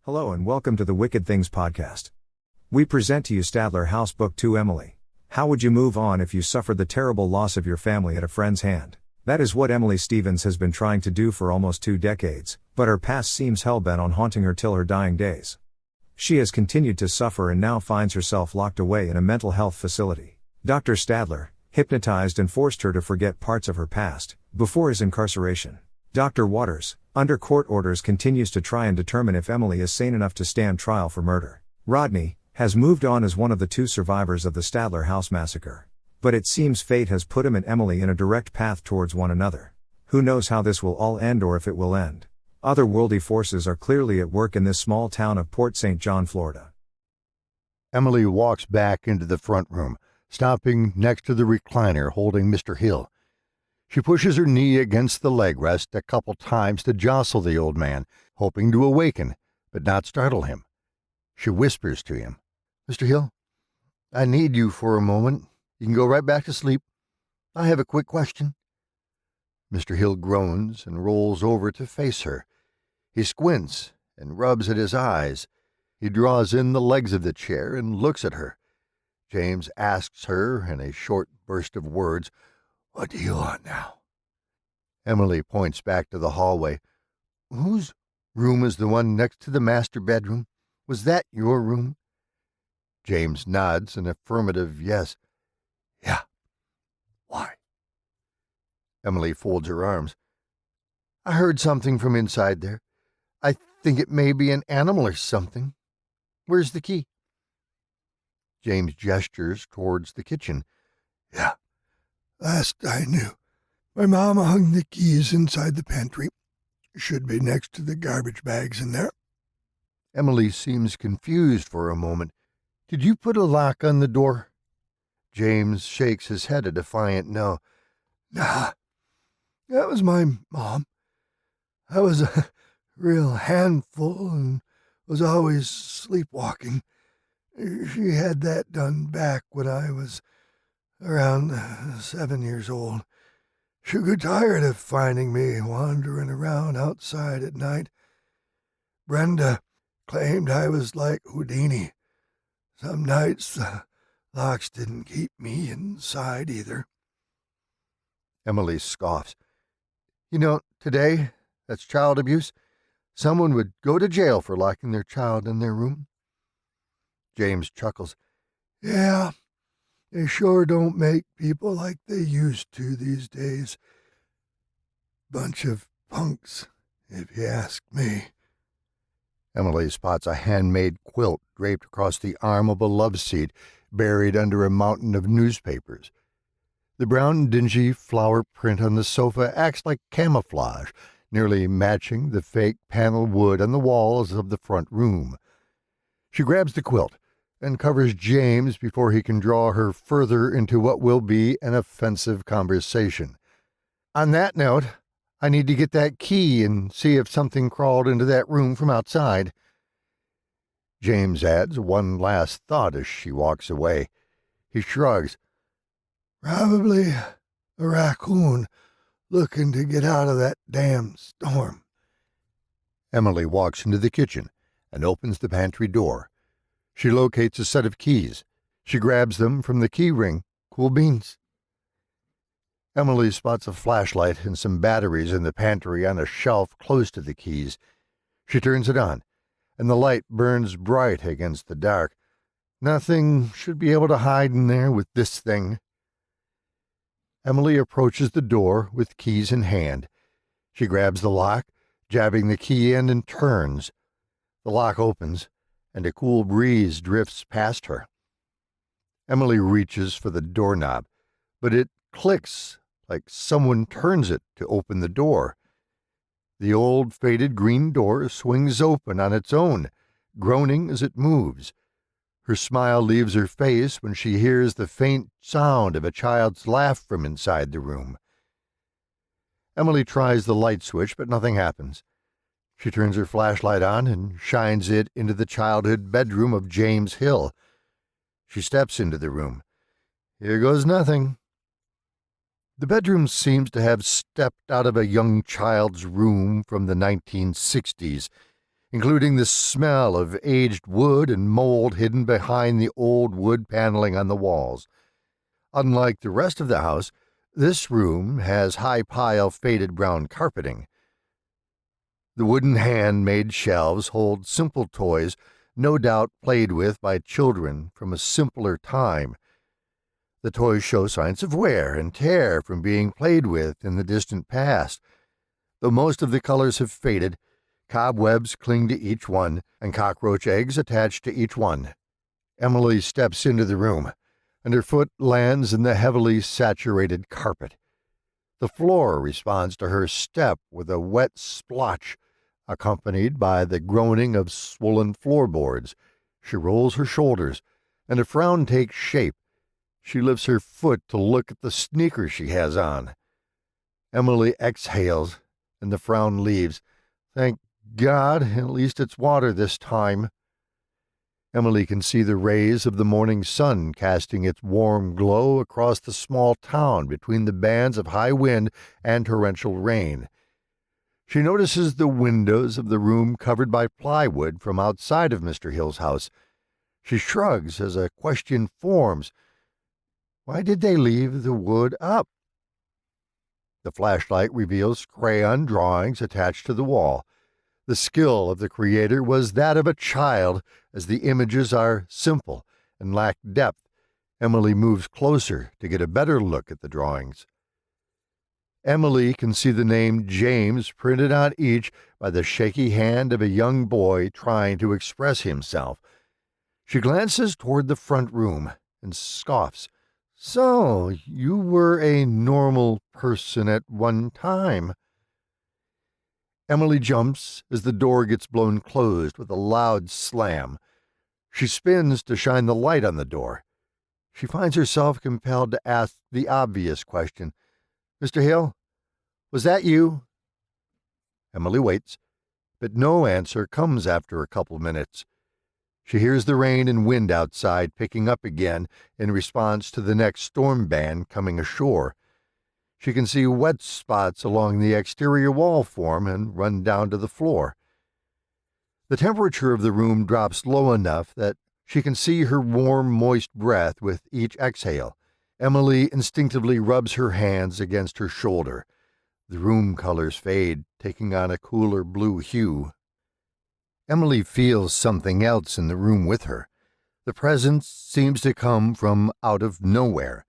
Hello and welcome to the Wicked Things podcast. We present to you Stadler House Book 2 Emily. How would you move on if you suffered the terrible loss of your family at a friend's hand? That is what Emily Stevens has been trying to do for almost 2 decades, but her past seems hell-bent on haunting her till her dying days. She has continued to suffer and now finds herself locked away in a mental health facility. Dr. Stadler hypnotized and forced her to forget parts of her past before his incarceration. Dr. Waters, under court orders, continues to try and determine if Emily is sane enough to stand trial for murder. Rodney has moved on as one of the 2 survivors of the Stadler House massacre. But it seems fate has put him and Emily in a direct path towards one another. Who knows how this will all end or if it will end. Otherworldly forces are clearly at work in this small town of Port St. John, Florida. Emily walks back into the front room, stopping next to the recliner holding Mr. Hill. She pushes her knee against the leg rest a couple times to jostle the old man, hoping to awaken, but not startle him. She whispers to him, "Mr. Hill, I need you for a moment. You can go right back to sleep. I have a quick question." Mr. Hill groans and rolls over to face her. He squints and rubs at his eyes. He draws in the legs of the chair and looks at her. James asks her in a short burst of words, "What do you want now?" Emily points back to the hallway. "Whose room is the one next to the master bedroom? Was that your room?" James nods an affirmative yes. "Yeah. Why?" Emily folds her arms. "I heard something from inside there. I think it may be an animal or something. Where's the key?" James gestures towards the kitchen. "Yeah. Last I knew, my mom hung the keys inside the pantry. Should be next to the garbage bags in there." Emily seems confused for a moment. "Did you put a lock on the door?" James shakes his head a defiant no. "Nah, that was my mom. I was a real handful and was always sleepwalking. She had that done back when I was around 7 years old. She grew tired of finding me wandering around outside at night. Brenda claimed I was like Houdini. Some nights the locks didn't keep me inside either." Emily scoffs. "You know, today, that's child abuse. Someone would go to jail for locking their child in their room." James chuckles. "Yeah, they sure don't make people like they used to these days. Bunch of punks, if you ask me." Emily spots a handmade quilt draped across the arm of a love seat buried under a mountain of newspapers. The brown, dingy flower print on the sofa acts like camouflage, nearly matching the fake panel wood on the walls of the front room. She grabs the quilt and covers James before he can draw her further into what will be an offensive conversation. "On that note, I need to get that key and see if something crawled into that room from outside." James adds one last thought as she walks away. He shrugs. "Probably a raccoon looking to get out of that damn storm." Emily walks into the kitchen and opens the pantry door. She locates a set of keys. She grabs them from the key ring. Cool beans. Emily spots a flashlight and some batteries in the pantry on a shelf close to the keys. She turns it on, and the light burns bright against the dark. Nothing should be able to hide in there with this thing. Emily approaches the door with keys in hand. She grabs the lock, jabbing the key in, and turns. The lock opens, and a cool breeze drifts past her. Emily reaches for the doorknob, but it clicks like someone turns it to open the door. The old faded green door swings open on its own, groaning as it moves. Her smile leaves her face when she hears the faint sound of a child's laugh from inside the room. Emily tries the light switch, but nothing happens. She turns her flashlight on and shines it into the childhood bedroom of James Hill. She steps into the room. Here goes nothing. The bedroom seems to have stepped out of a young child's room from the 1960s. including the smell of aged wood and mold hidden behind the old wood paneling on the walls. Unlike the rest of the house, this room has high-pile faded brown carpeting. The wooden hand-made shelves hold simple toys, no doubt played with by children from a simpler time. The toys show signs of wear and tear from being played with in the distant past. Though most of the colors have faded, cobwebs cling to each one, and cockroach eggs attach to each one. Emily steps into the room, and her foot lands in the heavily saturated carpet. The floor responds to her step with a wet splotch, accompanied by the groaning of swollen floorboards. She rolls her shoulders, and a frown takes shape. She lifts her foot to look at the sneakers she has on. Emily exhales, and the frown leaves. Thank God, at least it's water this time. Emily can see the rays of the morning sun casting its warm glow across the small town between the bands of high wind and torrential rain. She notices the windows of the room covered by plywood from outside of Mr. Hill's house. She shrugs as a question forms. Why did they leave the wood up? The flashlight reveals crayon drawings attached to the wall. The skill of the creator was that of a child, as the images are simple and lack depth. Emily moves closer to get a better look at the drawings. Emily can see the name James printed on each by the shaky hand of a young boy trying to express himself. She glances toward the front room and scoffs. So, you were a normal person at one time. Emily jumps as the door gets blown closed with a loud slam. She spins to shine the light on the door. She finds herself compelled to ask the obvious question. Mr. Hill, was that you? Emily waits, but no answer comes after a couple minutes. She hears the rain and wind outside picking up again in response to the next storm band coming ashore. She can see wet spots along the exterior wall form and run down to the floor. The temperature of the room drops low enough that she can see her warm, moist breath with each exhale. Emily instinctively rubs her hands against her shoulder. The room colors fade, taking on a cooler blue hue. Emily feels something else in the room with her. The presence seems to come from out of nowhere.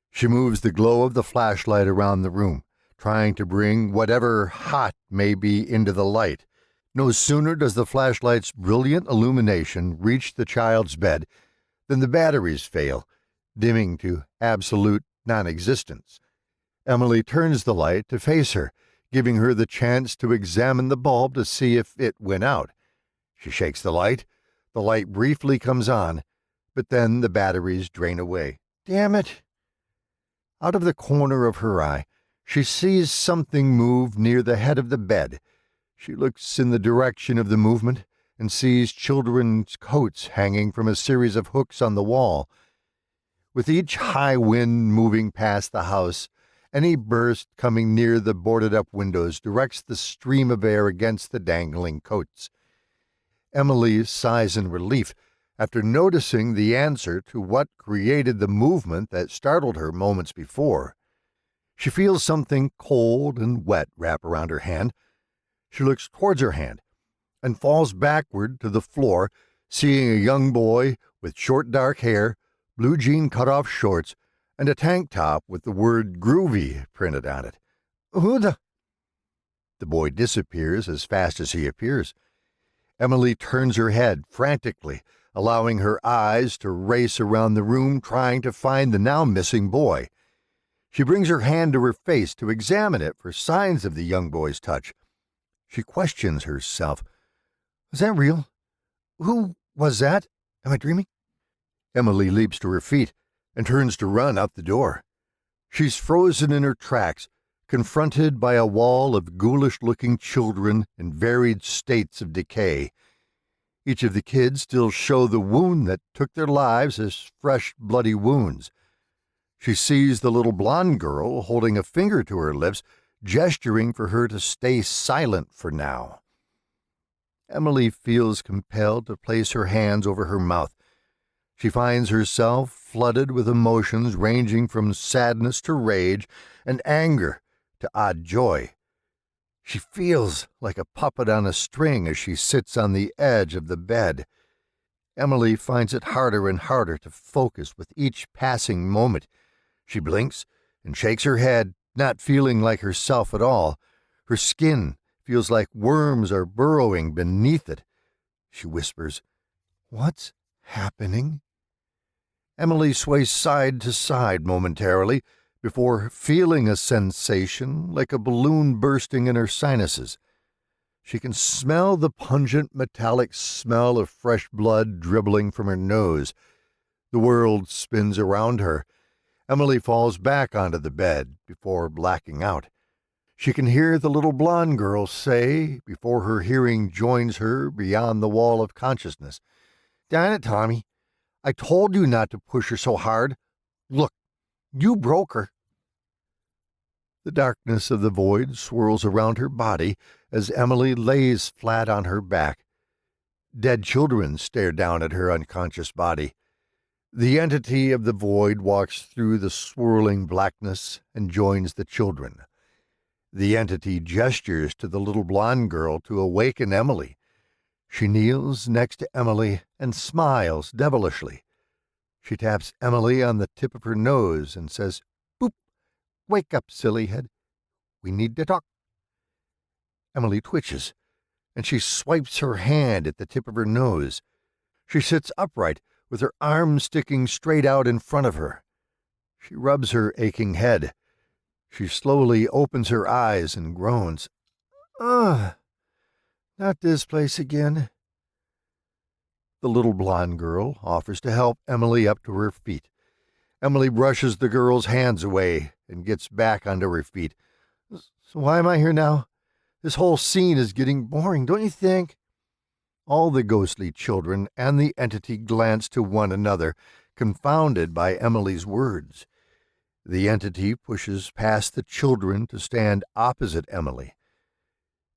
She moves the glow of the flashlight around the room, trying to bring whatever hot may be into the light. No sooner does the flashlight's brilliant illumination reach the child's bed than the batteries fail, dimming to absolute non-existence. Emily turns the light to face her, giving her the chance to examine the bulb to see if it went out. She shakes the light briefly comes on, but then the batteries drain away. Damn it! Out of the corner of her eye, she sees something move near the head of the bed. She looks in the direction of the movement and sees children's coats hanging from a series of hooks on the wall. With each high wind moving past the house, any burst coming near the boarded-up windows directs the stream of air against the dangling coats. Emily sighs in relief after noticing the answer to what created the movement that startled her moments before. She feels something cold and wet wrap around her hand. She looks towards her hand and falls backward to the floor, seeing a young boy with short dark hair, blue jean cut-off shorts, and a tank top with the word groovy printed on it. Who the... The boy disappears as fast as he appears. Emily turns her head frantically, allowing her eyes to race around the room trying to find the now missing boy. She brings her hand to her face to examine it for signs of the young boy's touch. She questions herself. Was that real? Who was that? Am I dreaming? Emily leaps to her feet and turns to run out the door. She's frozen in her tracks, confronted by a wall of ghoulish-looking children in varied states of decay. Each of the kids still show the wound that took their lives as fresh, bloody wounds. She sees the little blonde girl holding a finger to her lips, gesturing for her to stay silent for now. Emily feels compelled to place her hands over her mouth. She finds herself flooded with emotions ranging from sadness to rage and anger to odd joy. She feels like a puppet on a string as she sits on the edge of the bed. Emily finds it harder and harder to focus with each passing moment. She blinks and shakes her head, not feeling like herself at all. Her skin feels like worms are burrowing beneath it. She whispers, "What's happening?" Emily sways side to side momentarily before feeling a sensation like a balloon bursting in her sinuses. She can smell the pungent metallic smell of fresh blood dribbling from her nose. The world spins around her. Emily falls back onto the bed before blacking out. She can hear the little blonde girl say, before her hearing joins her beyond the wall of consciousness, "Darn it, Tommy. I told you not to push her so hard. Look, you broke her." The darkness of the void swirls around her body as Emily lays flat on her back. Dead children stare down at her unconscious body. The entity of the void walks through the swirling blackness and joins the children. The entity gestures to the little blonde girl to awaken Emily. She kneels next to Emily and smiles devilishly. She taps Emily on the tip of her nose and says, "Boop, wake up, silly head. We need to talk." Emily twitches, and she swipes her hand at the tip of her nose. She sits upright with her arms sticking straight out in front of her. She rubs her aching head. She slowly opens her eyes and groans. "Ugh, not this place again." The little blonde girl offers to help Emily up to her feet. Emily brushes the girl's hands away and gets back onto her feet. "So why am I here now? This whole scene is getting boring, don't you think?" All the ghostly children and the entity glance to one another, confounded by Emily's words. The entity pushes past the children to stand opposite Emily.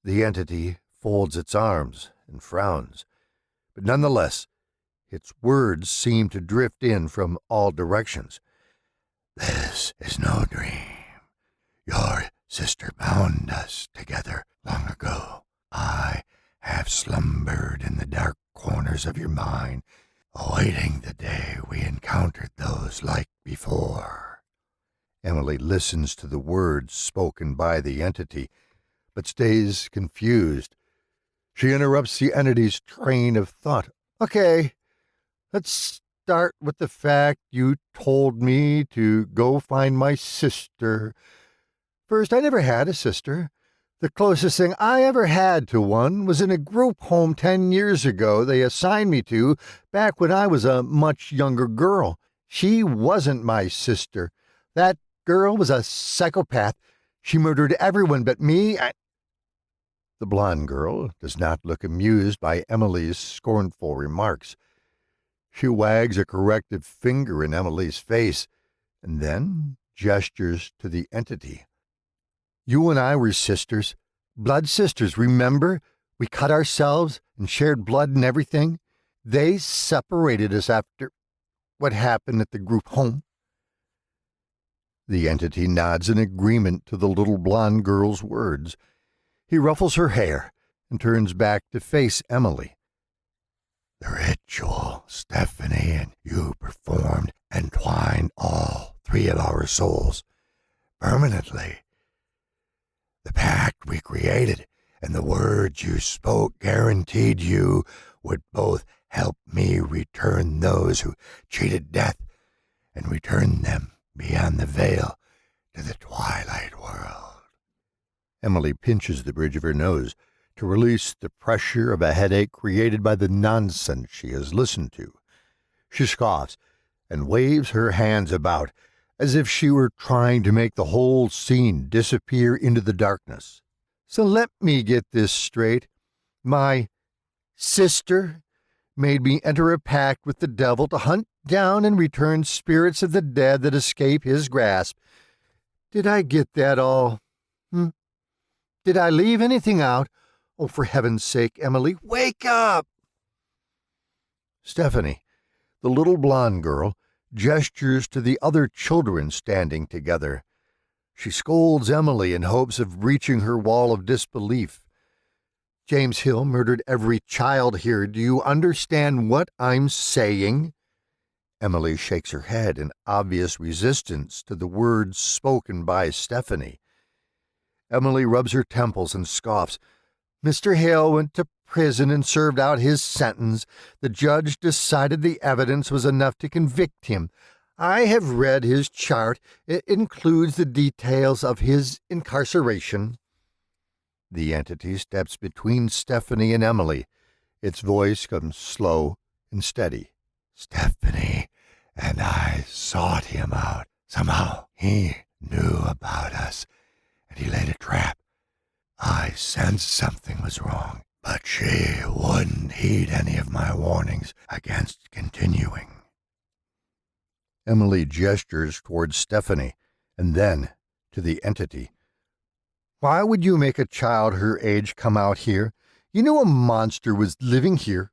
The entity folds its arms and frowns, but nonetheless, its words seem to drift in from all directions. "This is no dream. Your sister bound us together long ago. I have slumbered in the dark corners of your mind, awaiting the day we encountered those like before." Emily listens to the words spoken by the entity, but stays confused. She interrupts the entity's train of thought. "Okay, let's start with the fact you told me to go find my sister. First, I never had a sister. The closest thing I ever had to one was in a group home 10 years ago they assigned me to back when I was a much younger girl. She wasn't my sister. That girl was a psychopath. She murdered everyone but me." The blonde girl does not look amused by Emily's scornful remarks. She wags a corrective finger in Emily's face and then gestures to the entity. "You and I were sisters, blood sisters, remember? We cut ourselves and shared blood and everything. They separated us after what happened at the group home." The entity nods in agreement to the little blonde girl's words. He ruffles her hair and turns back to face Emily. "The ritual Stephanie and you performed entwined all three of our souls permanently. The pact we created and the words you spoke guaranteed you would both help me return those who cheated death and return them beyond the veil to the twilight world." Emily pinches the bridge of her nose to release the pressure of a headache created by the nonsense she has listened to. She scoffs and waves her hands about as if she were trying to make the whole scene disappear into the darkness. "So let me get this straight. My sister made me enter a pact with the devil to hunt down and return spirits of the dead that escape his grasp. Did I get that all? Did I leave anything out? Oh, for heaven's sake, Emily, wake up! Stephanie, the little blonde girl, gestures to the other children standing together. She scolds Emily in hopes of breaching her wall of disbelief. James Hill murdered every child here. Do you understand what I'm saying? Emily shakes her head in obvious resistance to the words spoken by Stephanie. Emily rubs her temples and scoffs. Mr. Hill went to prison and served out his sentence. The judge decided the evidence was enough to convict him. I have read his chart. It includes the details of his incarceration. The entity steps between Stephanie and Emily. Its voice comes slow and steady. Stephanie and I sought him out. Somehow he knew about us, and he laid a trap. I sensed something was wrong, but she wouldn't heed any of my warnings against continuing. Emily gestures towards Stephanie, and then to the entity. Why would you make a child her age come out here? You knew a monster was living here.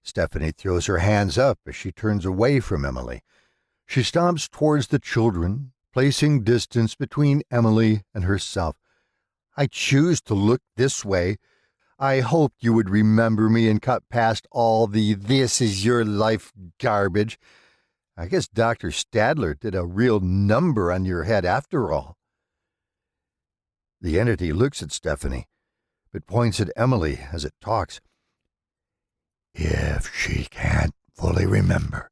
Stephanie throws her hands up as she turns away from Emily. She stomps towards the children, placing distance between Emily and herself. I choose to look this way. I hoped you would remember me and cut past all the "this is your life" garbage. I guess Dr. Stadler did a real number on your head after all. The entity looks at Stephanie, but points at Emily as it talks. If she can't fully remember,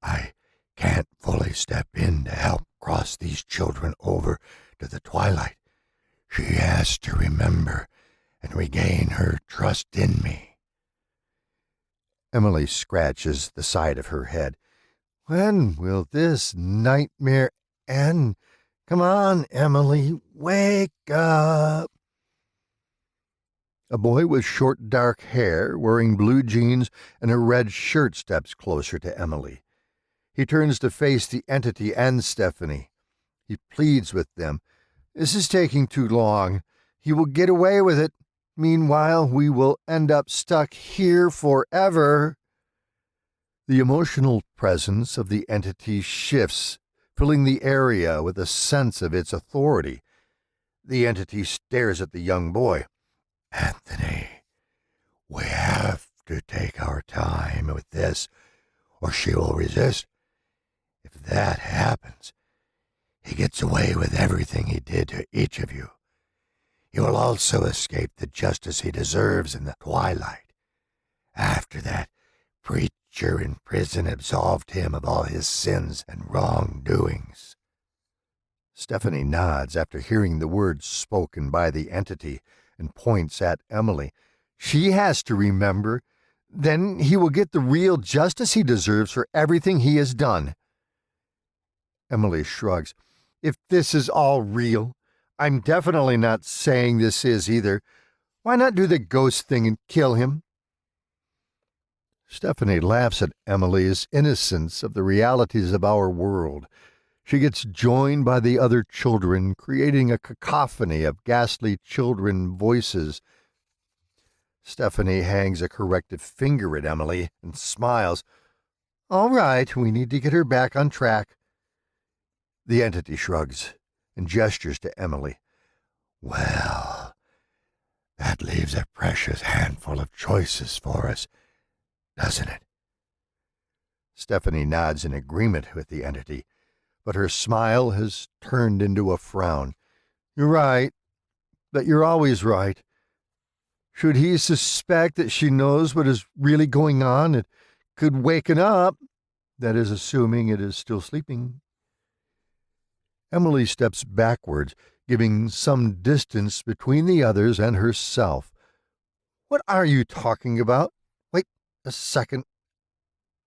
I can't fully step in to help cross these children over to the twilight. She has to remember and regain her trust in me. Emily scratches the side of her head. When will this nightmare end? Come on, Emily, wake up. A boy with short dark hair, wearing blue jeans and a red shirt, steps closer to Emily. He turns to face the entity and Stephanie. He pleads with them. This is taking too long. He will get away with it. Meanwhile, we will end up stuck here forever. The emotional presence of the entity shifts, filling the area with a sense of its authority. The entity stares at the young boy. Anthony, we have to take our time with this, or she will resist. If that happens, he gets away with everything he did to each of you. He will also escape the justice he deserves in the twilight. After that, preacher in prison absolved him of all his sins and wrongdoings. Stephanie nods after hearing the words spoken by the entity and points at Emily. She has to remember. Then he will get the real justice he deserves for everything he has done. Emily shrugs. If this is all real, I'm definitely not saying this is either. Why not do the ghost thing and kill him? Stephanie laughs at Emily's innocence of the realities of our world. She gets joined by the other children, creating a cacophony of ghastly children voices. Stephanie hangs a corrective finger at Emily and smiles. All right, we need to get her back on track. The entity shrugs and gestures to Emily. Well, that leaves a precious handful of choices for us, doesn't it? Stephanie nods in agreement with the entity, but her smile has turned into a frown. You're right, but you're always right. Should he suspect that she knows what is really going on, it could waken up. That is assuming it is still sleeping. Emily steps backwards, giving some distance between the others and herself. What are you talking about? Wait a second.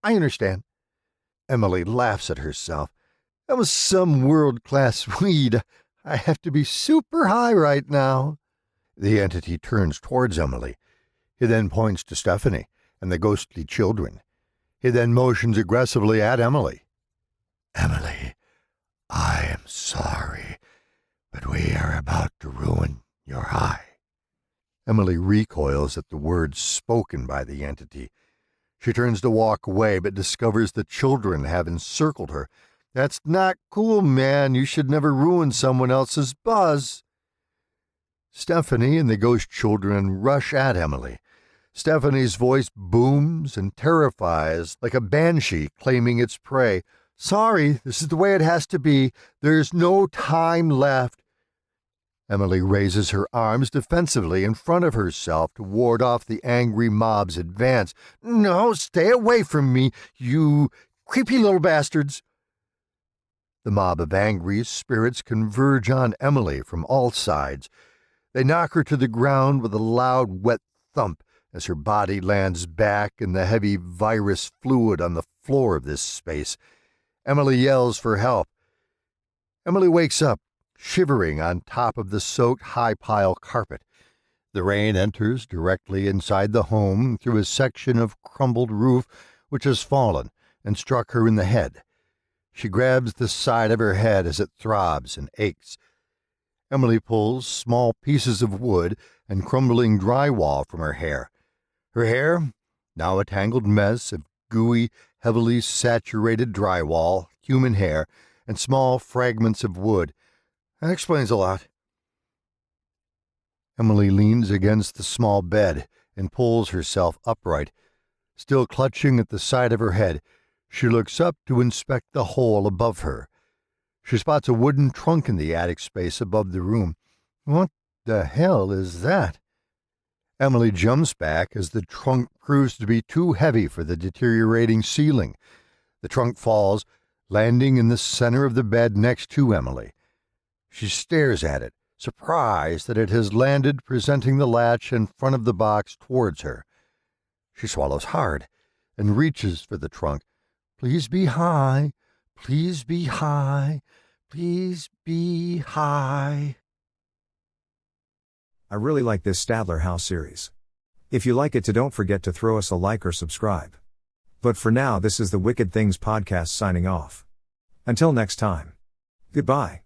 I understand. Emily laughs at herself. That was some world-class weed. I have to be super high right now. The entity turns towards Emily. He then points to Stephanie and the ghostly children. He then motions aggressively at Emily. Emily, I am sorry, but we are about to ruin your high. Emily recoils at the words spoken by the entity. She turns to walk away, but discovers the children have encircled her. "That's not cool, man. You should never ruin someone else's buzz." Stephanie and the ghost children rush at Emily. Stephanie's voice booms and terrifies like a banshee claiming its prey. "Sorry, this is the way it has to be. There's no time left." Emily raises her arms defensively in front of herself to ward off the angry mob's advance. "No, stay away from me, you creepy little bastards." The mob of angry spirits converge on Emily from all sides. They knock her to the ground with a loud, wet thump as her body lands back in the heavy virus fluid on the floor of this space. Emily yells for help. Emily wakes up, shivering on top of the soaked high-pile carpet. The rain enters directly inside the home through a section of crumbled roof which has fallen and struck her in the head. She grabs the side of her head as it throbs and aches. Emily pulls small pieces of wood and crumbling drywall from her hair. Her hair, now a tangled mess of gooey, heavily saturated drywall, human hair, and small fragments of wood. That explains a lot. Emily leans against the small bed and pulls herself upright. Still clutching at the side of her head, she looks up to inspect the hole above her. She spots a wooden trunk in the attic space above the room. What the hell is that? Emily jumps back as the trunk proves to be too heavy for the deteriorating ceiling. The trunk falls, landing in the center of the bed next to Emily. She stares at it, surprised that it has landed, presenting the latch in front of the box towards her. She swallows hard and reaches for the trunk. "Please be high. Please be high. Please be high." I really like this Stadler House series. If you like it too, don't forget to throw us a like or subscribe. But for now, this is the Wicked Things Podcast signing off. Until next time. Goodbye.